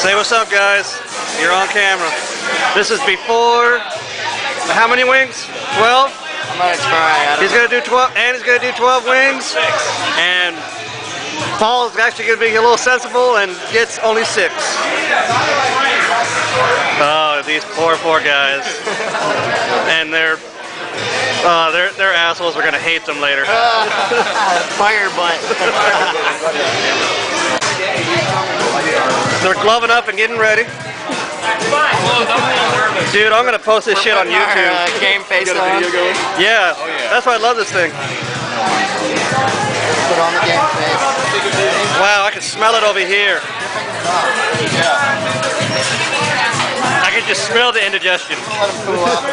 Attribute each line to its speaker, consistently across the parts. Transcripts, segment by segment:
Speaker 1: Say what's up, guys. You're on camera. This is before. How many wings? 12?
Speaker 2: I'm gonna try.
Speaker 1: He's gonna do 12, and he's gonna do 12 wings. And Paul's actually gonna be a little sensible and gets only 6. Oh, these poor guys. And they're assholes. We're gonna hate them later.
Speaker 2: Fire butt.
Speaker 1: They're gloving up and getting ready. Dude, I'm gonna post this shit on YouTube.
Speaker 2: Game face on.
Speaker 1: Yeah, that's why I love this thing.
Speaker 2: Put on the game face.
Speaker 1: Wow, I can smell it over here. I can just smell the indigestion.
Speaker 2: Let him cool off.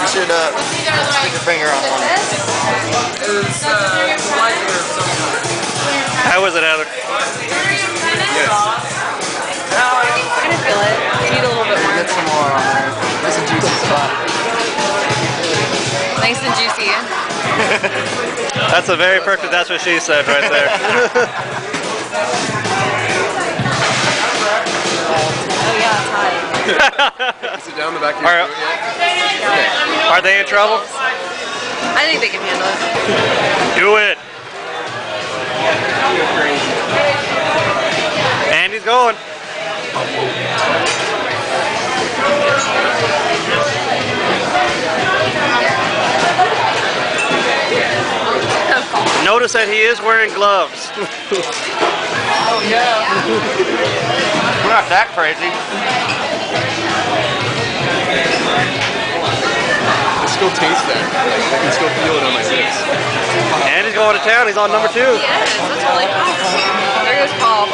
Speaker 2: You should stick your finger on one.
Speaker 1: How was it, Heather?
Speaker 3: Yes. I can feel it. You need a little bit more.
Speaker 2: Get some more on there. Nice and juicy spot.
Speaker 3: Nice and juicy.
Speaker 1: That's a very perfect, that's what she said right there.
Speaker 3: Oh yeah, it's hot.
Speaker 4: Sit down in the back here.
Speaker 1: Are they in trouble?
Speaker 3: I think they can handle it.
Speaker 1: Do it. And he's going. Notice that he is wearing gloves.
Speaker 2: Oh yeah. We're not that crazy.
Speaker 4: I still taste that. I can still feel it on my lips.
Speaker 1: And he's going to town. He's on number 2.
Speaker 3: Yes, that's really fast. There goes Paul.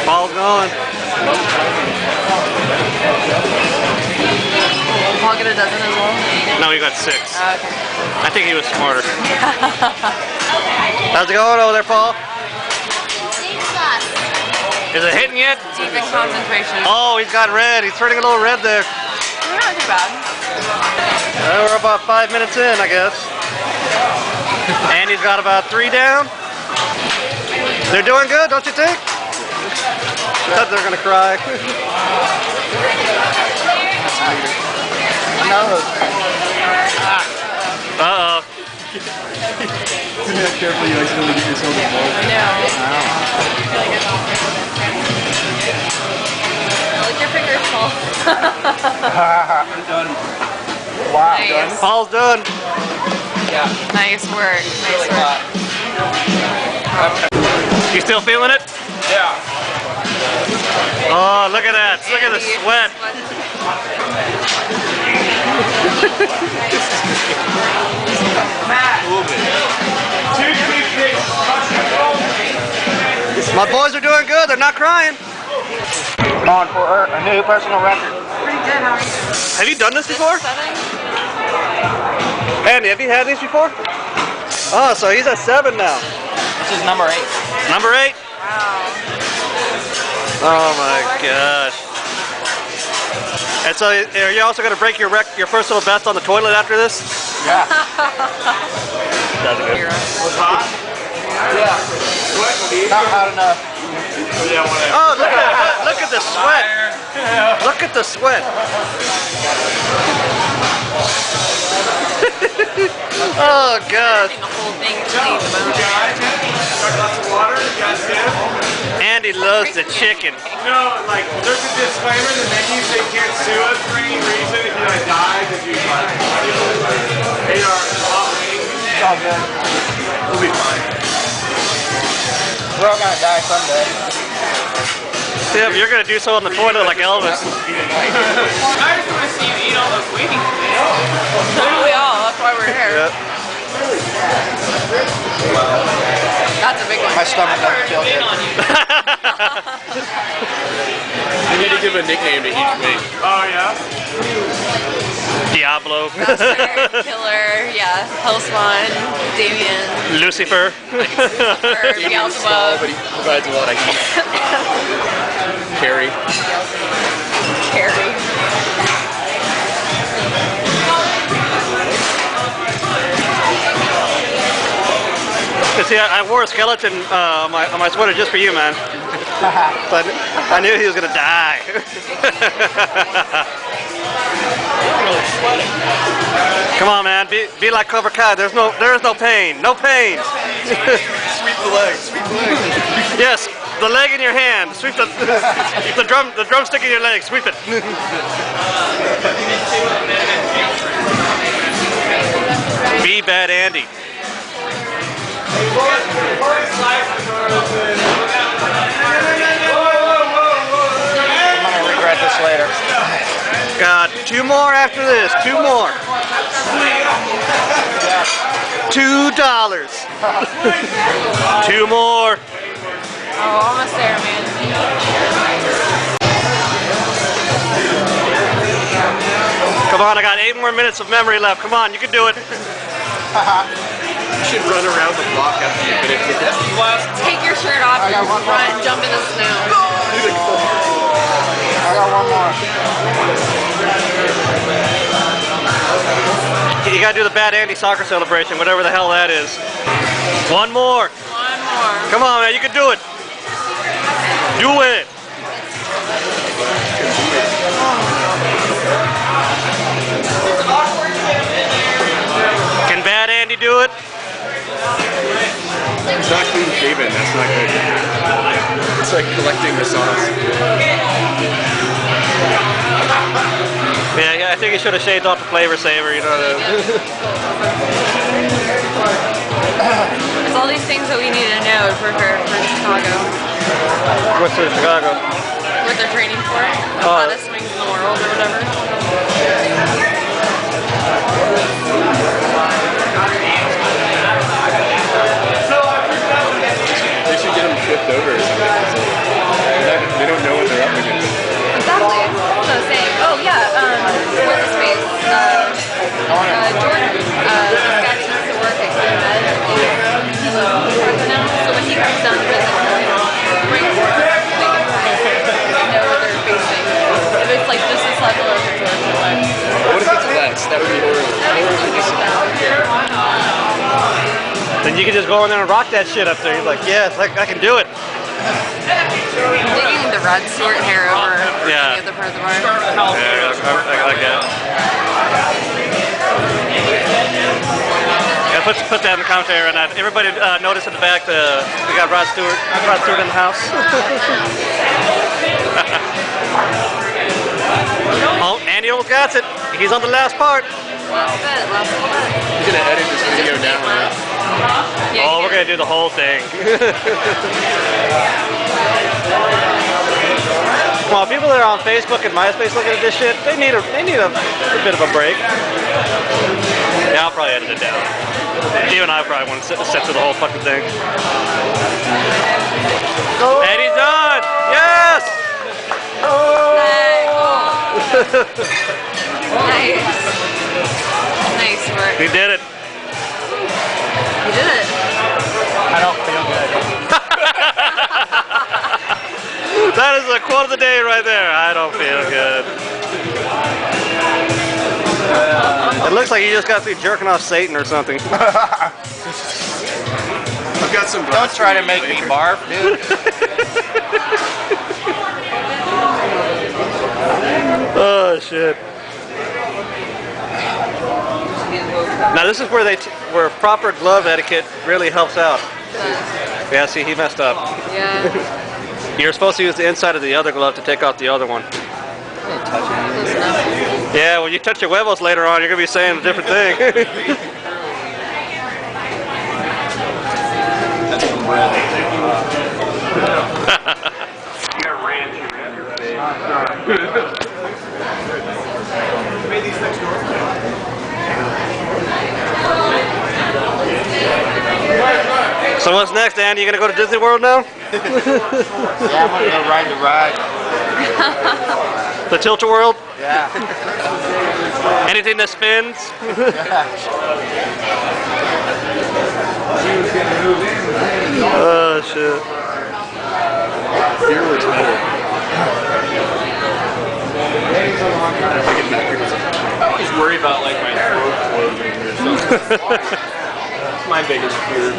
Speaker 1: Paul's going.
Speaker 3: Paul get a dozen as well?
Speaker 1: No, he got 6.
Speaker 3: Okay.
Speaker 1: I think he was smarter. How's it going over there, Paul? Is it hitting yet?
Speaker 3: Deep in concentration.
Speaker 1: Oh, he's got red. He's turning a little red there.
Speaker 3: Not too bad.
Speaker 1: We're about 5 minutes in, I guess. And he's got about 3 down. They're doing good, don't you think? They're gonna cry.
Speaker 2: No.
Speaker 1: Uh-oh.
Speaker 4: Isn't that careful? You accidentally get yourself involved.
Speaker 3: I know. Lick your fingers, Paul.
Speaker 2: Wow.
Speaker 3: Nice.
Speaker 1: Paul's done.
Speaker 2: Yeah.
Speaker 3: Nice work. Nice work.
Speaker 1: You still feeling it?
Speaker 4: Yeah.
Speaker 1: Oh, look at that. Look at the sweat. My boys are doing good. They're not crying.
Speaker 2: On for a new personal record.
Speaker 3: Pretty good, huh?
Speaker 1: Have you done this before?
Speaker 3: 7?
Speaker 1: Andy, have you had these before? Oh, so he's at 7 now.
Speaker 2: This is number 8.
Speaker 1: Number 8?
Speaker 3: Wow.
Speaker 1: Oh my gosh. And so are you also going to break your personal best on the toilet after this?
Speaker 2: Yeah.
Speaker 1: That's good.
Speaker 4: Was hot?
Speaker 2: Yeah. Not hot enough.
Speaker 1: Oh, look at the sweat. Look at the sweat. Oh God.
Speaker 3: The whole thing to leave the bone.
Speaker 1: Andy loves the chicken.
Speaker 5: No, like, there's a disclaimer in the menu that you can't sue us for any reason if you like die because you like ate our hot wings.
Speaker 2: It's all good.
Speaker 5: We'll be fine.
Speaker 2: We're all gonna die someday.
Speaker 1: Yeah, but you're gonna do so on the toilet like Elvis.
Speaker 5: I just want to see you eat all those wings, man.
Speaker 3: So do we all. That's why we're here.
Speaker 1: Yep.
Speaker 3: That's a big one.
Speaker 2: My stomach doesn't feel good.
Speaker 4: You need to give a nickname to each wing.
Speaker 5: Oh, yeah?
Speaker 1: Diablo.
Speaker 3: Master, Killer, yeah. Hellspawn, Damien,
Speaker 1: Lucifer.
Speaker 4: Damien's small, but he provides a lot of heat. Carrie.
Speaker 3: Carrie.
Speaker 1: See, I wore a skeleton on my sweater just for you, man. But I knew he was gonna die. Come on, man. Be like Cobra Kai. There is no pain. No pain.
Speaker 4: Sweep the leg. Sweep the leg.
Speaker 1: Yes, the leg in your hand. Sweep the drumstick in your leg. Sweep it. Be Bad Andy.
Speaker 2: I'm gonna regret this later.
Speaker 1: God, 2 more after this. 2 more. $2. 2 more.
Speaker 3: Oh, almost there, man.
Speaker 1: Come on, I got 8 more minutes of memory left. Come on, you can do it.
Speaker 4: You should run around the block after you finish with this.
Speaker 3: Take your shirt off and run, jump in the snow.
Speaker 2: I got one more.
Speaker 1: You gotta do the Bad Andy soccer celebration, whatever the hell that is. 1 more.
Speaker 3: One more.
Speaker 1: Come on, man, you can do it. Do it. Can Bad Andy do it?
Speaker 4: It's not clean shaven. That's not good. It's like collecting the sauce.
Speaker 1: Yeah, I think he should have shaved off the flavor saver, you know.
Speaker 3: There's all these things that we need to know to prepare for Chicago.
Speaker 1: What's in Chicago?
Speaker 3: What they're training for. The
Speaker 1: Oh.
Speaker 3: hottest wings in the world or whatever.
Speaker 4: They should get them flipped over or something. They don't know what they're up against.
Speaker 3: Exactly. That's what I was saying. Oh yeah, what's his face? Jordan. This guy that used to work at Med. He's a now. So when he comes down to visit, he'll bring work. They can know what they're facing. If it's like just this level of Jordan.
Speaker 4: What if it's less? That would be horrible.
Speaker 1: Then you can just go in there and rock that shit up there. You're like, yes, I can do it.
Speaker 3: Digging the red sort hair over
Speaker 1: Yeah.
Speaker 3: any other part of the bar.
Speaker 1: Yeah, I get it. Yeah, put that in the commentary and everybody notice in the back we got Rod Stewart in the house. Oh, Andy almost got it. He's on the last part.
Speaker 3: Last bit, last little bit.
Speaker 4: He's gonna edit this video down, right?
Speaker 3: Yeah,
Speaker 1: Oh,
Speaker 3: you
Speaker 1: we're
Speaker 3: can-
Speaker 1: gonna do the whole thing. Come on, people that are on Facebook and MySpace looking at this shit, they need a bit of a break. Yeah, I'll probably edit it down. You and I probably want to sit through the whole fucking thing. And he's done! Yes!
Speaker 3: Nice. Nice work.
Speaker 1: He did it.
Speaker 3: You did it.
Speaker 2: I don't feel good.
Speaker 1: That is the quote of the day right there. I don't feel good. It looks like you just got through jerking off Satan or something.
Speaker 4: I've got some.
Speaker 2: Don't try to make me barf, dude.
Speaker 1: Oh shit. Now this is where proper glove etiquette really helps out. Yeah, see, he messed up.
Speaker 3: Yeah.
Speaker 1: You're supposed to use the inside of the other glove to take off the other one.
Speaker 3: Close enough.
Speaker 1: Yeah, when you touch your huevos later on, you're gonna be saying a different thing. So what's next, Andy? You gonna go to Disney World now?
Speaker 2: Yeah, I'm gonna go ride the ride.
Speaker 1: The Tilt-A-Whirl?
Speaker 2: Yeah.
Speaker 1: Anything that spins? Oh shit.
Speaker 4: Beer looks better. I always worry about like my throat closing or something. That's my biggest fear.